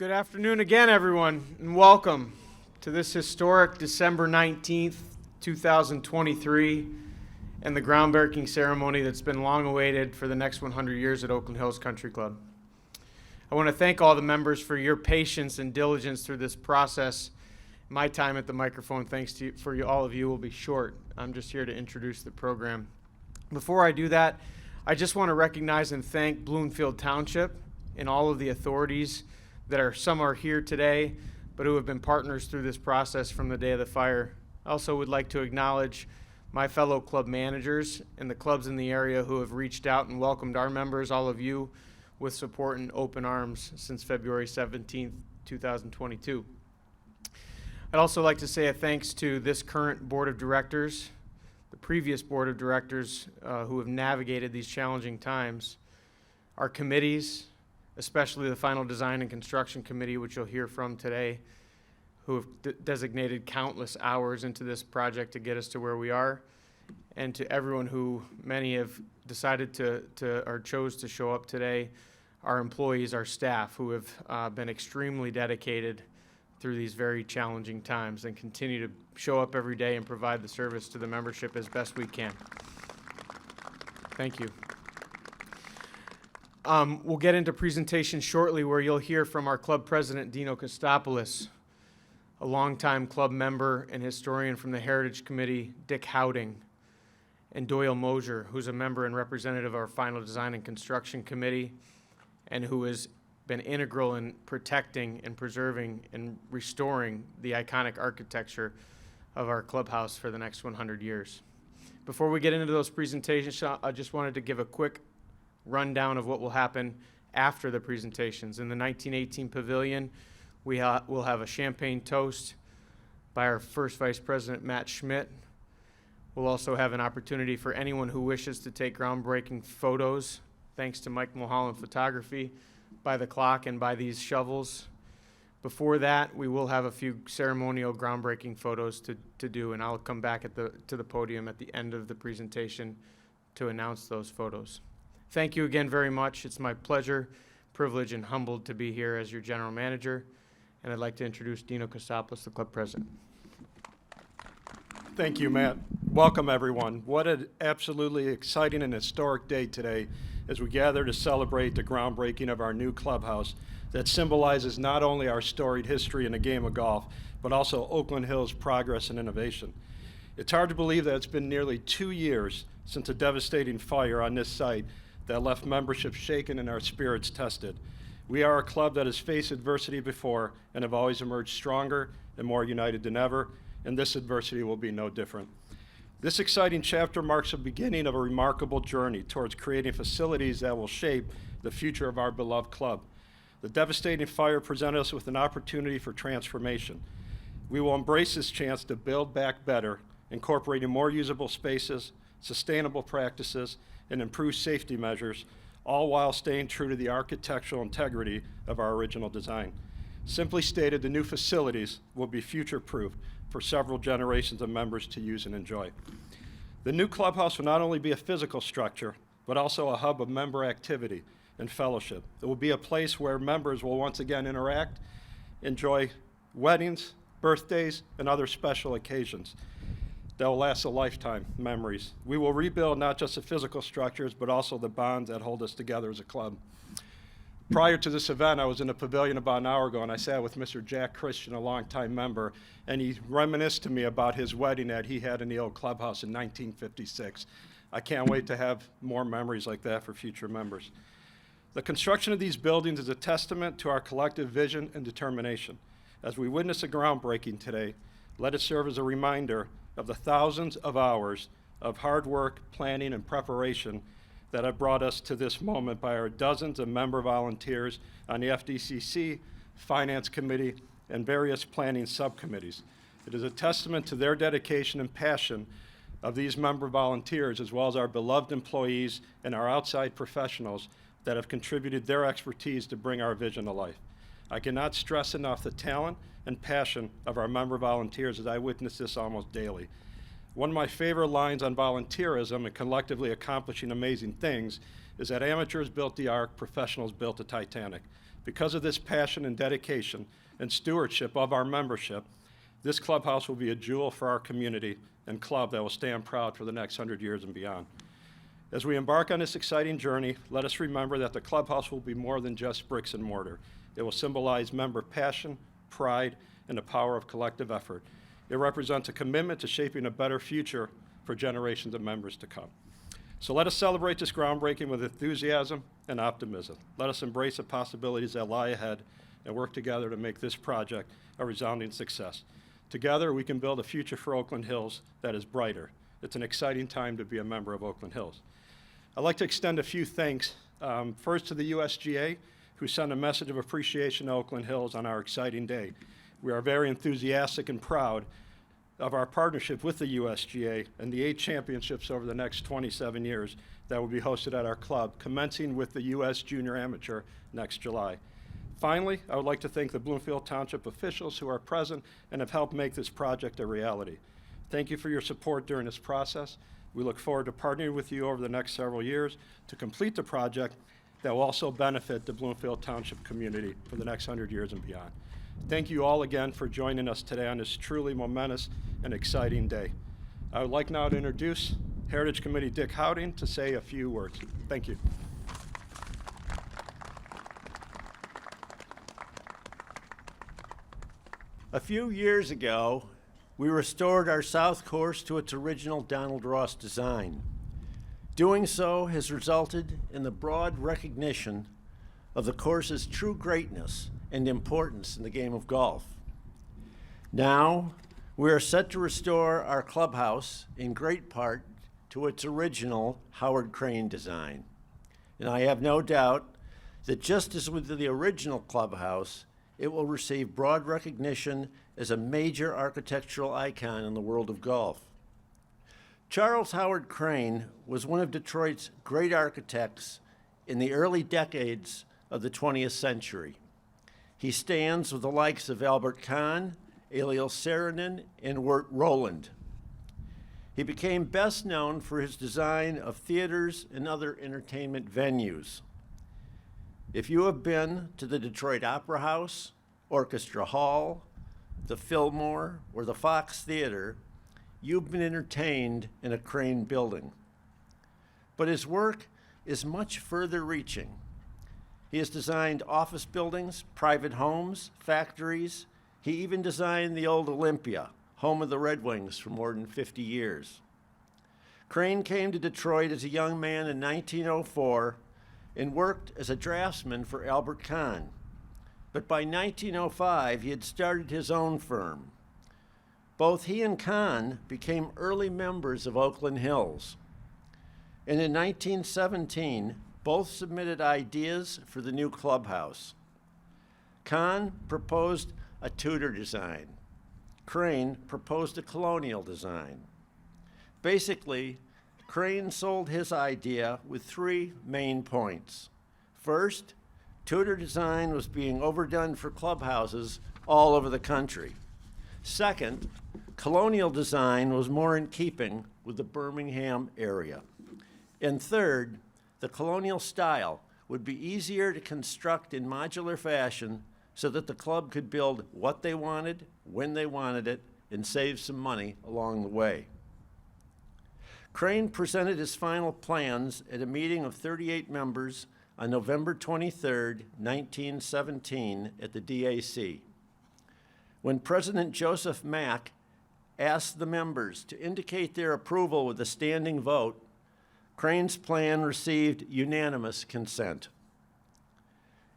Good afternoon again, everyone, and welcome to this historic December 19th, 2023, and the groundbreaking ceremony that's been long awaited for the next 100 years at Oakland Hills Country Club. I want to thank all the members for your patience and diligence through this process. My time at the microphone, thanks to all of you, will be short. I'm just here to introduce the program. Before I do that, I just want to recognize and thank Bloomfield Township and all of the authorities some are here today, but who have been partners through this process from the day of the fire. I also would like to acknowledge my fellow club managers and the clubs in the area who have reached out and welcomed our members, all of you, with support and open arms since February 17th, 2022. I'd also like to say a thanks to this current board of directors, the previous board of directors who have navigated these challenging times, our committees, especially the Final Design and Construction Committee, which you'll hear from today, who have designated countless hours into this project to get us to where we are, and to everyone who many have decided or chose to show up today, our employees, our staff, who have been extremely dedicated through these very challenging times and continue to show up every day and provide the service to the membership as best we can. Thank you. We'll get into presentation shortly where you'll hear from our club president, Dino Kostopoulos, a longtime club member and historian from the Heritage Committee, Dick Howding, and Doyle Mosher, who's a member and representative of our Final Design and Construction Committee, and who has been integral in protecting and preserving and restoring the iconic architecture of our clubhouse for the next 100 years. Before we get into those presentations, I just wanted to give a quick rundown of what will happen after the presentations. In the 1918 pavilion, we'll have a champagne toast by our first Vice President, Matt Schmidt. We'll also have an opportunity for anyone who wishes to take groundbreaking photos, thanks to Mike Mulholland Photography, by the clock and by these shovels. Before that, we will have a few ceremonial groundbreaking photos to do, and I'll come back to the podium at the end of the presentation to announce those photos. Thank you again very much. It's my pleasure, privilege, and humbled to be here as your general manager. And I'd like to introduce Dino Kostopoulos, the club president. Thank you, Matt. Welcome, everyone. What an absolutely exciting and historic day today as we gather to celebrate the groundbreaking of our new clubhouse that symbolizes not only our storied history in the game of golf, but also Oakland Hills' progress and innovation. It's hard to believe that it's been nearly 2 years since a devastating fire on this site that left membership shaken and our spirits tested. We are a club that has faced adversity before and have always emerged stronger and more united than ever, and this adversity will be no different. This exciting chapter marks the beginning of a remarkable journey towards creating facilities that will shape the future of our beloved club. The devastating fire presented us with an opportunity for transformation. We will embrace this chance to build back better, incorporating more usable spaces, sustainable practices, and improved safety measures, all while staying true to the architectural integrity of our original design. Simply stated, the new facilities will be future-proof for several generations of members to use and enjoy. The new clubhouse will not only be a physical structure, but also a hub of member activity and fellowship. It will be a place where members will once again interact, enjoy weddings, birthdays, and other special occasions that will last a lifetime, memories. We will rebuild not just the physical structures, but also the bonds that hold us together as a club. Prior to this event, I was in the pavilion about an hour ago, and I sat with Mr. Jack Christian, a longtime member, and he reminisced to me about his wedding that he had in the old clubhouse in 1956. I can't wait to have more memories like that for future members. The construction of these buildings is a testament to our collective vision and determination. As we witness a groundbreaking today, let it serve as a reminder of the thousands of hours of hard work, planning, and preparation that have brought us to this moment by our dozens of member volunteers on the FDCC, Finance Committee, and various planning subcommittees. It is a testament to their dedication and passion of these member volunteers, as well as our beloved employees and our outside professionals that have contributed their expertise to bring our vision to life. I cannot stress enough the talent and passion of our member volunteers as I witness this almost daily. One of my favorite lines on volunteerism and collectively accomplishing amazing things is that amateurs built the Ark, professionals built the Titanic. Because of this passion and dedication and stewardship of our membership, this clubhouse will be a jewel for our community and club that will stand proud for the next 100 years and beyond. As we embark on this exciting journey, let us remember that the clubhouse will be more than just bricks and mortar. It will symbolize member passion, pride, and the power of collective effort. It represents a commitment to shaping a better future for generations of members to come. So let us celebrate this groundbreaking with enthusiasm and optimism. Let us embrace the possibilities that lie ahead and work together to make this project a resounding success. Together, we can build a future for Oakland Hills that is brighter. It's an exciting time to be a member of Oakland Hills. I'd like to extend a few thanks, first to the USGA, who sent a message of appreciation to Oakland Hills on our exciting day. We are very enthusiastic and proud of our partnership with the USGA and the 8 championships over the next 27 years that will be hosted at our club, commencing with the US Junior Amateur next July. Finally, I would like to thank the Bloomfield Township officials who are present and have helped make this project a reality. Thank you for your support during this process. We look forward to partnering with you over the next several years to complete the project that will also benefit the Bloomfield Township community for the next 100 years and beyond. Thank you all again for joining us today on this truly momentous and exciting day. I would like now to introduce Heritage Committee Dick Howding to say a few words. Thank you. A few years ago, we restored our south course to its original Donald Ross design. Doing so has resulted in the broad recognition of the course's true greatness and importance in the game of golf. Now, we are set to restore our clubhouse in great part to its original Howard Crane design. And I have no doubt that just as with the original clubhouse, it will receive broad recognition as a major architectural icon in the world of golf. Charles Howard Crane was one of Detroit's great architects in the early decades of the 20th century. He stands with the likes of Albert Kahn, Eliel Saarinen, and Wirt Rowland. He became best known for his design of theaters and other entertainment venues. If you have been to the Detroit Opera House, Orchestra Hall, the Fillmore, or the Fox Theater, you've been entertained in a Crane building. But his work is much further reaching. He has designed office buildings, private homes, factories. He even designed the old Olympia, home of the Red Wings for more than 50 years. Crane came to Detroit as a young man in 1904 and worked as a draftsman for Albert Kahn. But by 1905, he had started his own firm. Both he and Kahn became early members of Oakland Hills. And in 1917, both submitted ideas for the new clubhouse. Kahn proposed a Tudor design. Crane proposed a colonial design. Basically, Crane sold his idea with 3 main points. First, Tudor design was being overdone for clubhouses all over the country. Second, colonial design was more in keeping with the Birmingham area. And third, the colonial style would be easier to construct in modular fashion so that the club could build what they wanted, when they wanted it, and save some money along the way. Crane presented his final plans at a meeting of 38 members on November 23, 1917, at the DAC. When President Joseph Mack asked the members to indicate their approval with a standing vote, Crane's plan received unanimous consent.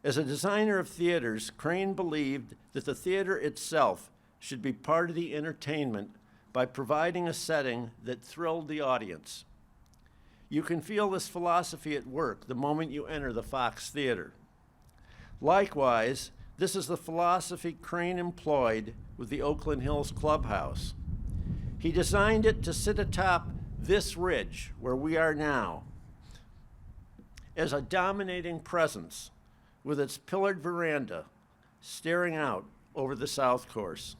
As a designer of theaters, Crane believed that the theater itself should be part of the entertainment by providing a setting that thrilled the audience. You can feel this philosophy at work the moment you enter the Fox Theater. Likewise, this is the philosophy Crane employed with the Oakland Hills Clubhouse. He designed it to sit atop this ridge where we are now as a dominating presence with its pillared veranda staring out over the south course.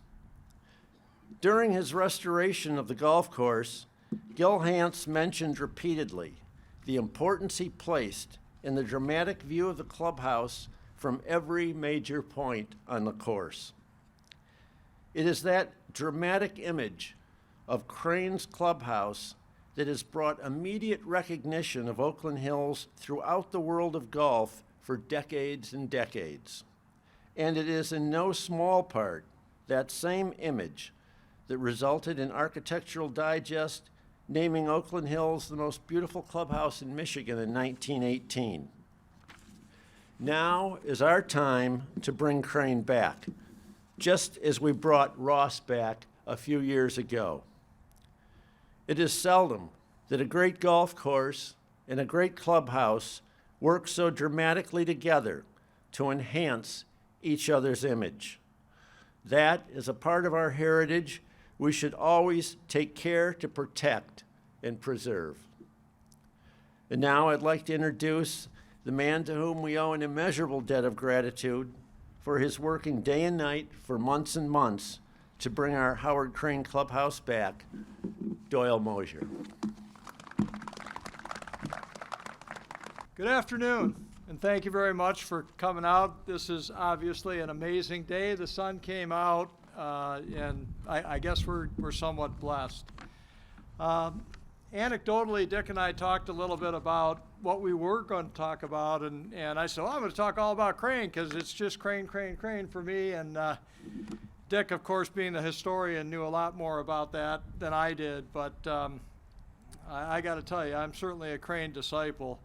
During his restoration of the golf course, Gil Hance mentioned repeatedly the importance he placed in the dramatic view of the clubhouse from every major point on the course. It is that dramatic image of Crane's clubhouse that has brought immediate recognition of Oakland Hills throughout the world of golf for decades and decades. And it is in no small part that same image that resulted in Architectural Digest naming Oakland Hills the most beautiful clubhouse in Michigan in 1918. Now is our time to bring Crane back, just as we brought Ross back a few years ago. It is seldom that a great golf course and a great clubhouse work so dramatically together to enhance each other's image. That is a part of our heritage we should always take care to protect and preserve. And now I'd like to introduce the man to whom we owe an immeasurable debt of gratitude for his working day and night for months and months to bring our Howard Crane Clubhouse back, Doyle Mosher. Good afternoon, and thank you very much for coming out. This is obviously an amazing day. The sun came out, and I guess we're somewhat blessed. Anecdotally, Dick and I talked a little bit about what we were going to talk about, and I said, well, I'm going to talk all about Crane because it's just Crane, Crane, Crane for me. And Dick, of course, being the historian, knew a lot more about that than I did, but I got to tell you, I'm certainly a Crane disciple.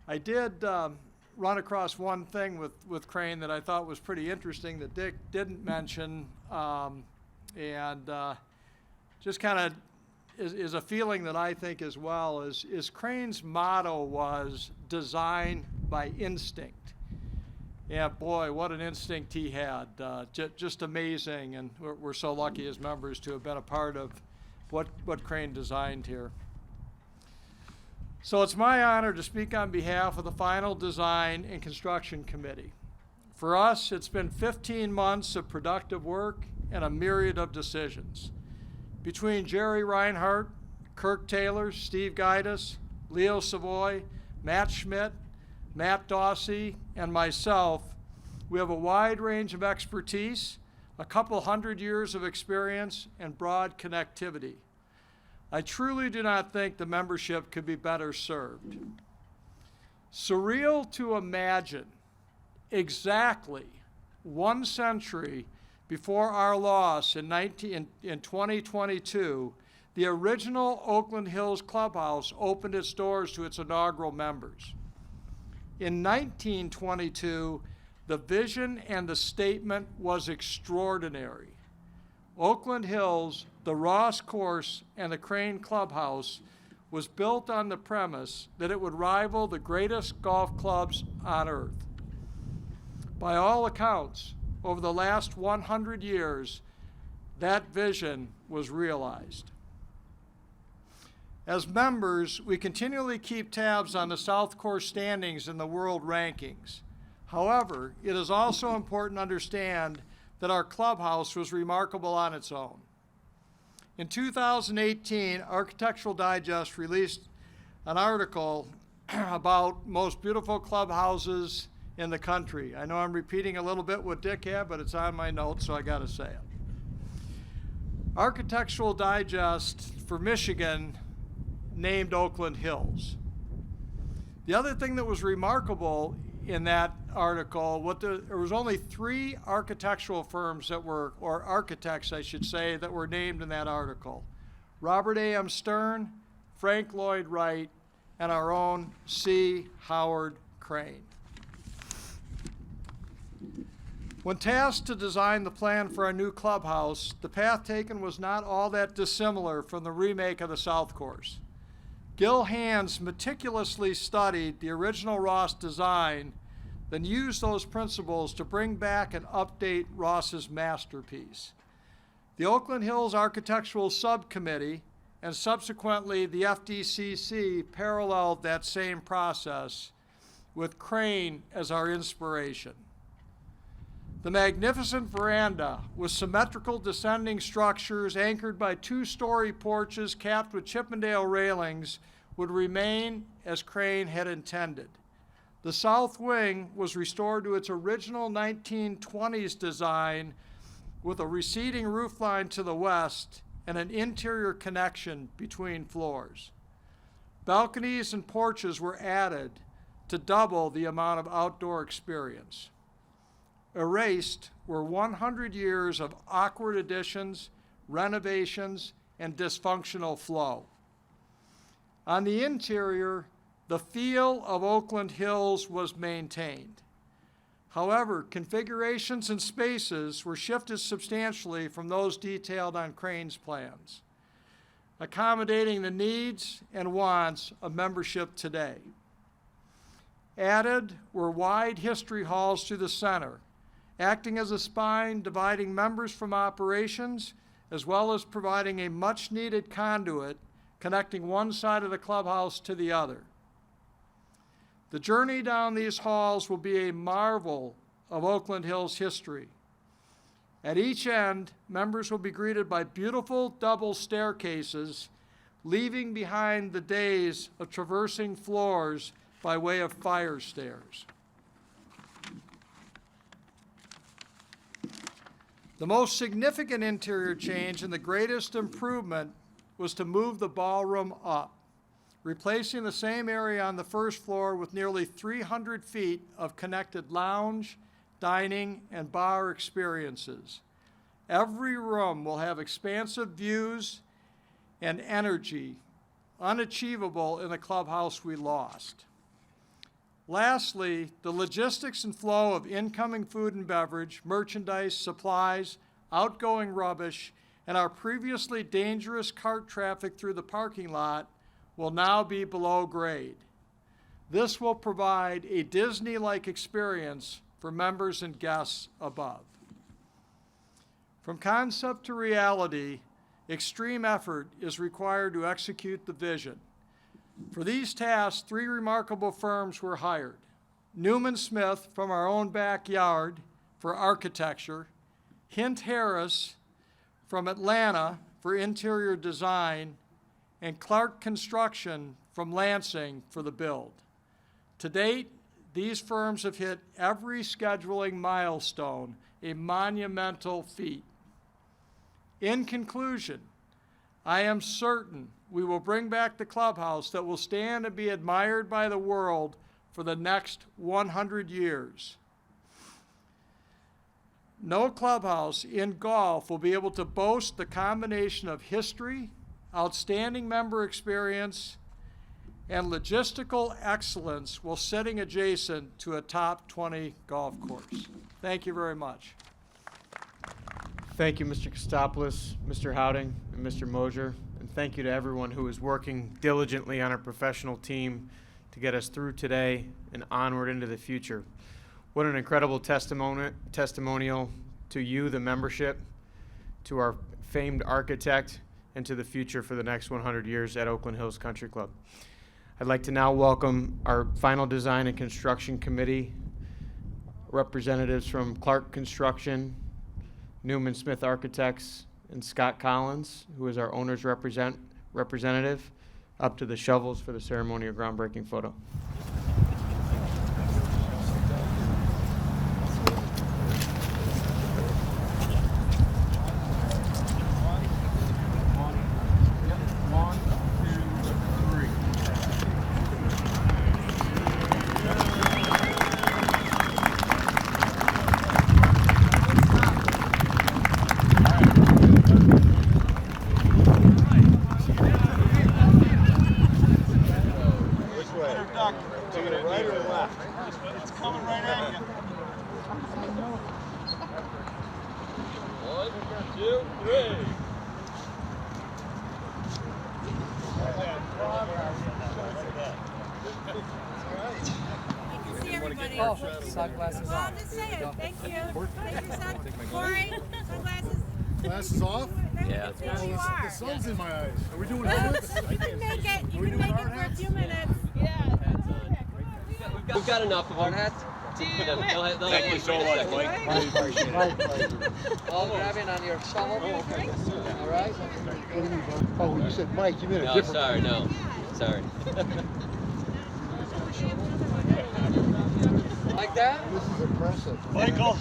I did run across one thing with Crane that I thought was pretty interesting that Dick didn't mention, and just kind of is a feeling that I think as well is Crane's motto was design by instinct. Yeah, boy, what an instinct he had. Just amazing, and we're so lucky as members to have been a part of what Crane designed here. So it's my honor to speak on behalf of the Final Design and Construction Committee. For us, it's been 15 months of productive work and a myriad of decisions. Between Jerry Reinhardt, Kirk Taylor, Steve Gaidas, Leo Savoy, Matt Schmidt, Matt Dawsey, and myself, we have a wide range of expertise, a couple hundred years of experience, and broad connectivity. I truly do not think the membership could be better served. Surreal to imagine exactly 1 century before our loss in 2022, the original Oakland Hills Clubhouse opened its doors to its inaugural members. In 1922, the vision and the statement was extraordinary. Oakland Hills, the Ross Course, and the Crane Clubhouse was built on the premise that it would rival the greatest golf clubs on earth. By all accounts, over the last 100 years, that vision was realized. As members, we continually keep tabs on the South Course standings in the world rankings. However, it is also important to understand that our clubhouse was remarkable on its own. In 2018, Architectural Digest released an article about most beautiful clubhouses in the country. I know I'm repeating a little bit what Dick had, but it's on my notes, so I got to say it. Architectural Digest for Michigan named Oakland Hills. The other thing that was remarkable in that article, there was only 3 architectural firms that were, or architects I should say, that were named in that article. Robert A.M. Stern, Frank Lloyd Wright, and our own C. Howard Crane. When tasked to design the plan for our new clubhouse, the path taken was not all that dissimilar from the remake of the South Course. Gil Hance meticulously studied the original Ross design, then used those principles to bring back and update Ross's masterpiece. The Oakland Hills Architectural Subcommittee and subsequently the FDCC paralleled that same process with Crane as our inspiration. The magnificent veranda with symmetrical descending structures anchored by two-story porches capped with Chippendale railings would remain as Crane had intended. The south wing was restored to its original 1920s design with a receding roofline to the west and an interior connection between floors. Balconies and porches were added to double the amount of outdoor experience. Erased were 100 years of awkward additions, renovations, and dysfunctional flow. On the interior, the feel of Oakland Hills was maintained. However, configurations and spaces were shifted substantially from those detailed on Crane's plans, accommodating the needs and wants of membership today. Added were wide history halls to the center, acting as a spine dividing members from operations, as well as providing a much-needed conduit connecting one side of the clubhouse to the other. The journey down these halls will be a marvel of Oakland Hills history. At each end, members will be greeted by beautiful double staircases, leaving behind the days of traversing floors by way of fire stairs. The most significant interior change and the greatest improvement was to move the ballroom up, replacing the same area on the first floor with nearly 300 feet of connected lounge, dining, and bar experiences. Every room will have expansive views and energy unachievable in the clubhouse we lost. Lastly, the logistics and flow of incoming food and beverage, merchandise, supplies, outgoing rubbish, and our previously dangerous cart traffic through the parking lot will now be below grade. This will provide a Disney-like experience for members and guests above. From concept to reality, extreme effort is required to execute the vision. For these tasks, 3 remarkable firms were hired. Newman Smith from our own backyard for architecture, Hint Harris from Atlanta for interior design, and Clark Construction from Lansing for the build. To date, these firms have hit every scheduling milestone, a monumental feat. In conclusion, I am certain we will bring back the clubhouse that will stand and be admired by the world for the next 100 years. No clubhouse in golf will be able to boast the combination of history, outstanding member experience, and logistical excellence while sitting adjacent to a top 20 golf course. Thank you very much. Thank you, Mr. Kostopoulos, Mr. Howding, and Mr. Mosher. And thank you to everyone who is working diligently on our professional team to get us through today and onward into the future. What an incredible testimonial to you, the membership, to our famed architect, and to the future for the next 100 years at Oakland Hills Country Club. I'd like to now welcome our final design and construction committee representatives from Clark Construction, Newman Smith Architects, and Scott Collins, who is our owner's representative, up to the shovels for the ceremonial groundbreaking photo. Sunglasses off. I'm just saying, thank you. Thank you, Corey, sunglasses. Glasses off? Yeah. There you are. The sun's in my eyes. Are we doing helmets? You can make it. You can make it for a few minutes. Yeah. We've got enough of them. Thank you so much, Mike. All grabbing on your shovel. Okay. All right. Oh, you said Mike, you meant a No, different. sorry, no. Sorry. Like that? This is impressive. Michael,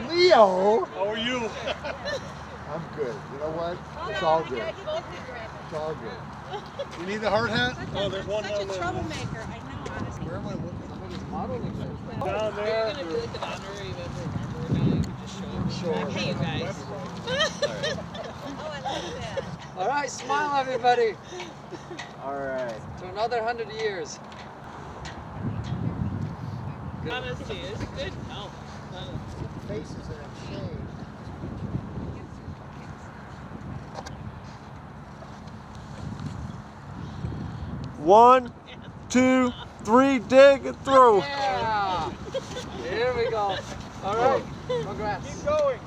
Leo! how are you? I'm good. You know what? It's all good. It's all good. You need the hard hat? Oh, there's one Such down a there. troublemaker, I know, honestly. Where am I looking? Down there. You're gonna do like the honorary member now. You can just show them. Hey, you guys. Oh, I like that. All right, smile, everybody. All right. To another 100 years. Honesty is good. No. Faces are in shade. One, 2, 3, dig it through. Yeah. Here we go. All right. Congrats. Keep going.